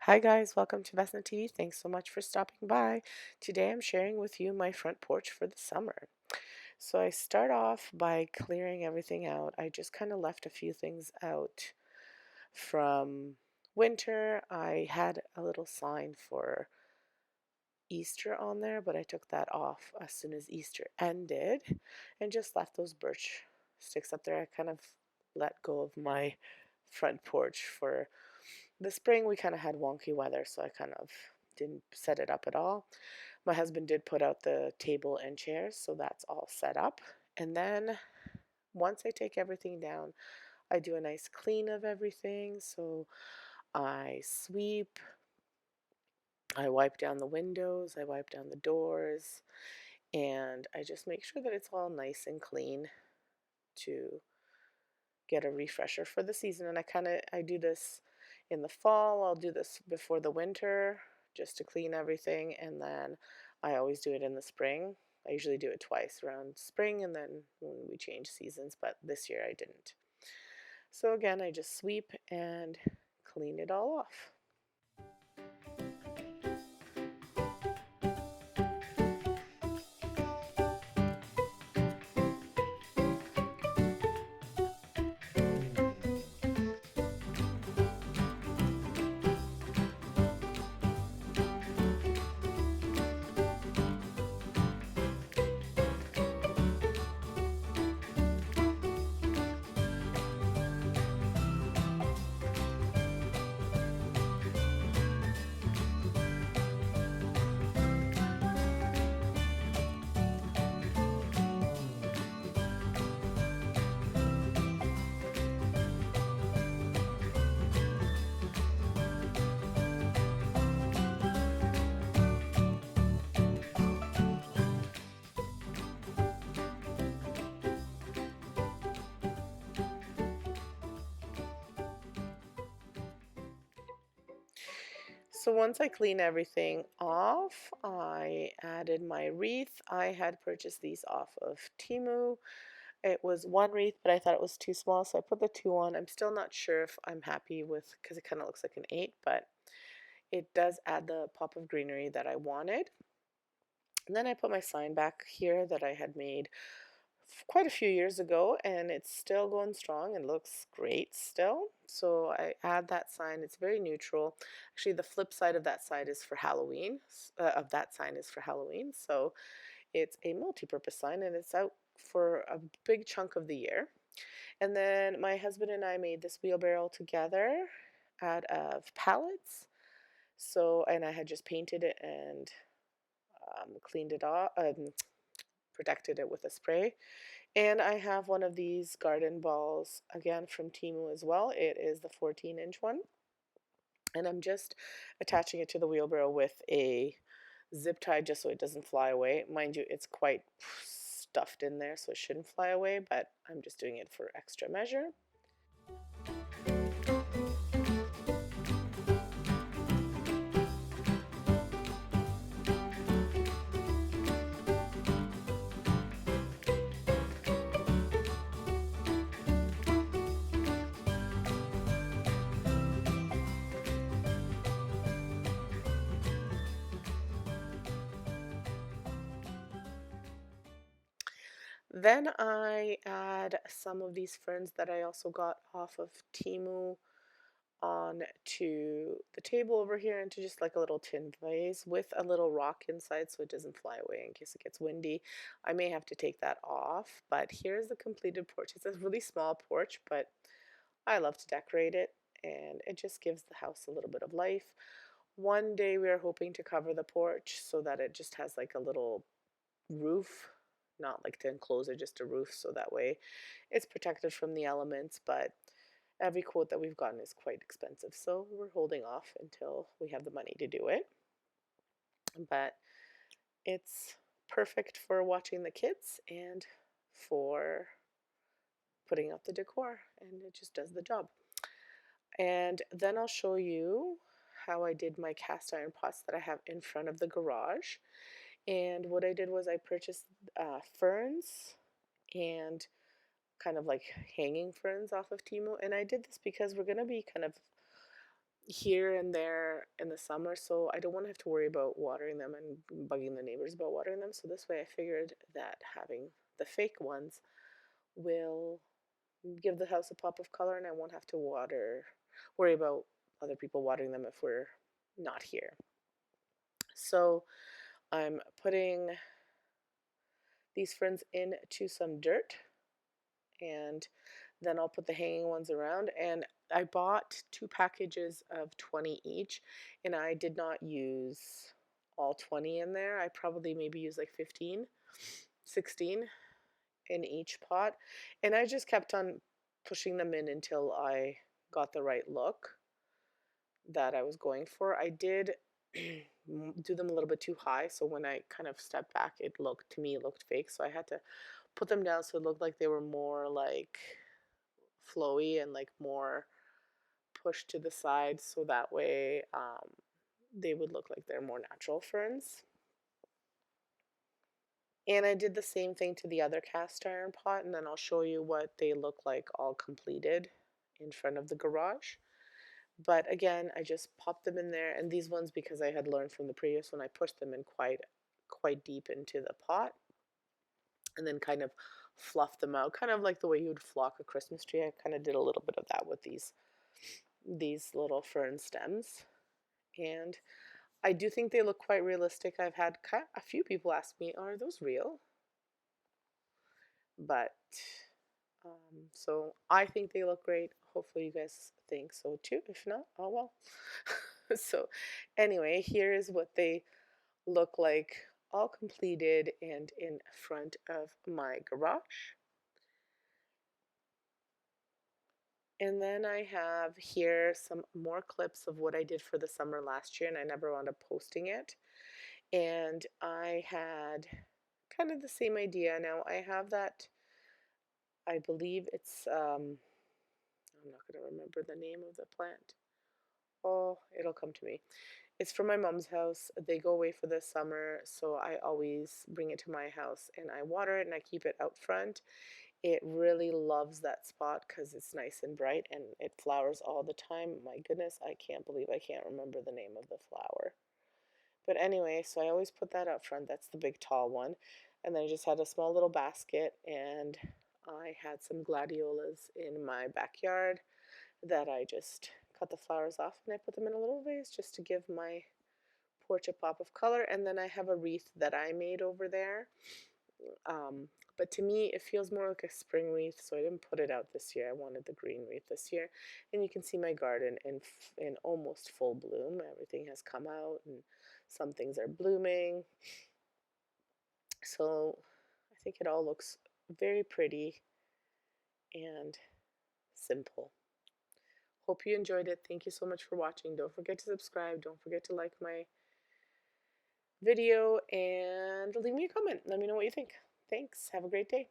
Hi guys, welcome to vesnasstv. Thanks so much for stopping by. Today I'm sharing with you my front porch for the summer. So I start off by clearing everything out. I just kind of left a few things out from winter. I had a little sign for Easter on there, but I took that off as soon as Easter ended and just left those birch sticks up there. I kind of let go of my front porch for the spring. We kind of had wonky weather, so I kind of didn't set it up at all. My husband did put out the table and chairs, so that's all set up. And then once I take everything down, I do a nice clean of everything. So I sweep, I wipe down the windows, I wipe down the doors, and I just make sure that it's all nice and clean to get a refresher for the season. And I do this in the fall. I'll do this before the winter just to clean everything, and then I always do it in the spring. I usually do it twice, around spring and then when we change seasons, but this year I didn't. So again, I just sweep and clean it all off. So once I clean everything off, I added my wreath. I had purchased these off of Temu. It was one wreath, but I thought it was too small, so I put the two on. I'm still not sure if I'm happy with, because it kind of looks like an 8, but it does add the pop of greenery that I wanted. And then I put my sign back here that I had made quite a few years ago, and it's still going strong and looks great still. So I add that sign. It's very neutral. Actually, the flip side of that side is for Halloween. Of that sign is for Halloween. So it's a multi-purpose sign, and it's out for a big chunk of the year. And then my husband and I made this wheelbarrow together out of pallets. So, and I had just painted it and cleaned it off, protected it with a spray. And I have one of these garden balls, again from Temu as well. It is the 14-inch one. And I'm just attaching it to the wheelbarrow with a zip tie just so it doesn't fly away. Mind you, it's quite stuffed in there, so it shouldn't fly away, but I'm just doing it for extra measure. Then I add some of these ferns that I also got off of Temu on to the table over here into just like a little tin vase with a little rock inside so it doesn't fly away in case it gets windy. I may have to take that off, but here's the completed porch. It's a really small porch, but I love to decorate it and it just gives the house a little bit of life. One day we are hoping to cover the porch so that it just has like a little roof, not like to enclose it, just a roof, so that way it's protected from the elements. But every quote that we've gotten is quite expensive, so we're holding off until we have the money to do it. But it's perfect for watching the kids and for putting out the decor, and it just does the job. And then I'll show you how I did my cast iron pots that I have in front of the garage. And what I did was I purchased ferns and kind of like hanging ferns off of Temu. And I did this because we're going to be kind of here and there in the summer, so I don't want to have to worry about watering them and bugging the neighbors about watering them. So this way I figured that having the fake ones will give the house a pop of color, and I won't have to worry about other people watering them if we're not here. So I'm putting these ferns into some dirt, and then I'll put the hanging ones around. And I bought 2 packages of 20 each, and I did not use all 20 in there. I probably maybe used like 15, 16 in each pot, and I just kept on pushing them in until I got the right look that I was going for. I did do them a little bit too high, so when I kind of stepped back, it looked fake, so I had to put them down so it looked like they were more like flowy and like more pushed to the side, so that way they would look like they're more natural ferns. And I did the same thing to the other cast iron pot, and then I'll show you what they look like all completed in front of the garage. But again, I just popped them in there, and these ones, because I had learned from the previous one, I pushed them in quite deep into the pot, and then kind of fluffed them out, kind of like the way you would flock a Christmas tree. I kind of did a little bit of that with these little fern stems, and I do think they look quite realistic. I've had a few people ask me, "Are those real?" But so I think they look great. Hopefully you guys think so too. If not, oh well. So anyway, here is what they look like all completed and in front of my garage. And then I have here some more clips of what I did for the summer last year, and I never wound up posting it. And I had kind of the same idea. Now I have that, I believe it's, I'm not going to remember the name of the plant. Oh, it'll come to me. It's from my mom's house. They go away for the summer, so I always bring it to my house and I water it and I keep it out front. It really loves that spot because it's nice and bright and it flowers all the time. My goodness, I can't believe I can't remember the name of the flower. But anyway, so I always put that up front. That's the big tall one. And then I just had a small little basket, and I had some gladiolas in my backyard that I just cut the flowers off and I put them in a little vase just to give my porch a pop of color. And then I have a wreath that I made over there. Um, but to me, it feels more like a spring wreath, so I didn't put it out this year. I wanted the green wreath this year. And you can see my garden in almost full bloom. Everything has come out, and some things are blooming. So I think it all looks very pretty and simple. Hope you enjoyed it. Thank you so much for watching. Don't forget to subscribe. Don't forget to like my video and leave me a comment. Let me know what you think. Thanks. Have a great day.